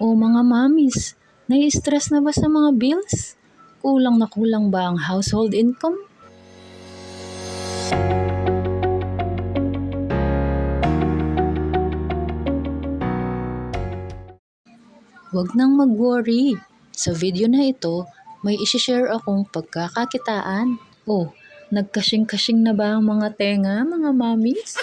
O mga mommies, nai-stress na ba sa mga bills? Kulang na kulang ba ang household income? Huwag nang mag-worry. Sa video na ito, may isi-share akong pagkakakitaan. O, nagkasing-kasing na ba ang mga tenga, mga mommies?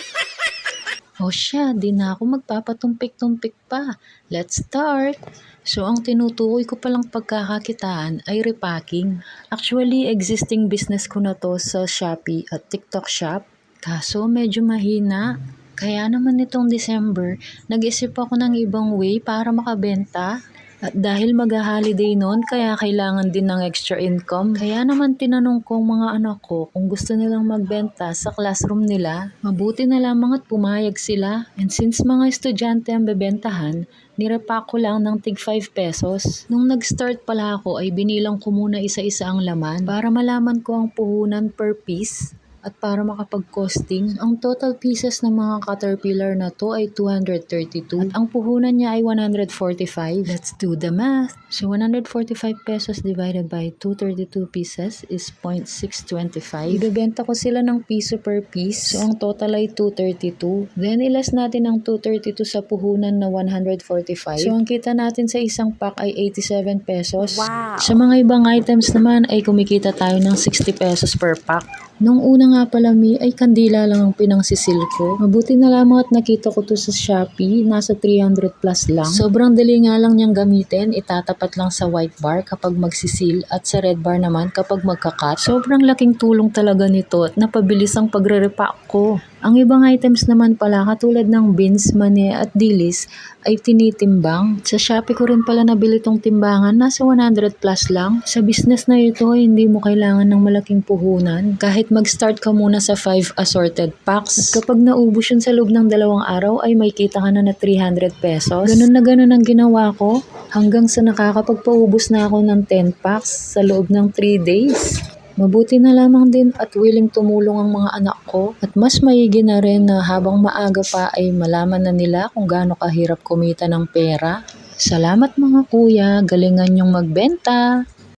O siya, di na ako magpapatumpik-tumpik pa. Let's start! So, ang tinutukoy ko palang pagkakakitaan ay repacking. Actually, existing business ko na to sa Shopee at TikTok Shop. Kaso, medyo mahina. Kaya naman nitong December, nag-isip ako ng ibang way para makabenta. At dahil mag-holiday noon, kaya kailangan din ng extra income. Kaya naman tinanong ko ang mga anak ko kung gusto nilang magbenta sa classroom nila. Mabuti na lamang at pumayag sila. And since mga estudyante ang bebentahan, nirepack ko lang ng tig 5 pesos. Nung nag-start pala ako ay binilang ko muna isa-isa ang laman para malaman ko ang puhunan per piece. At para makapag-costing, ang total pieces ng mga caterpillar na to ay 232 at ang puhunan niya ay 145. Let's do the math. So 145 pesos divided by 232 pieces is 0.625. Ibebenta ko sila ng piso per piece. So ang total ay 232. Then ilas natin ang 232 sa puhunan na 145. So ang kita natin sa isang pack ay 87 pesos. Wow! Sa mga ibang items naman ay kumikita tayo ng 60 pesos per pack. Nung una nga pala ay kandila lang ang pinangsisil ko. Mabuti na lamang at nakita ko to sa Shopee, nasa 300 plus lang. Sobrang dali nga lang niyang gamitin, itatapat lang sa white bar kapag magsisil at sa red bar naman kapag magkakat. Sobrang laking tulong talaga nito at napabilis ang pagre-repack ko. Ang ibang items naman pala katulad ng beans, mani at dilis ay tinitimbang. Sa Shopee ko rin pala nabili tong timbangan, nasa 100 plus lang. Sa business na ito, hindi mo kailangan ng malaking puhunan. Kahit mag-start ka muna sa 5 assorted packs. At kapag naubos yun sa loob ng 2 araw ay may kita ka na 300 pesos. Ganun na ganun ang ginawa ko hanggang sa nakakapagpaubos na ako ng 10 packs sa loob ng 3 days. Mabuti na lamang din at willing tumulong ang mga anak ko at mas maigi na rin na habang maaga pa ay malaman na nila kung gaano kahirap kumita ng pera. Salamat mga kuya, galingan niyong magbenta!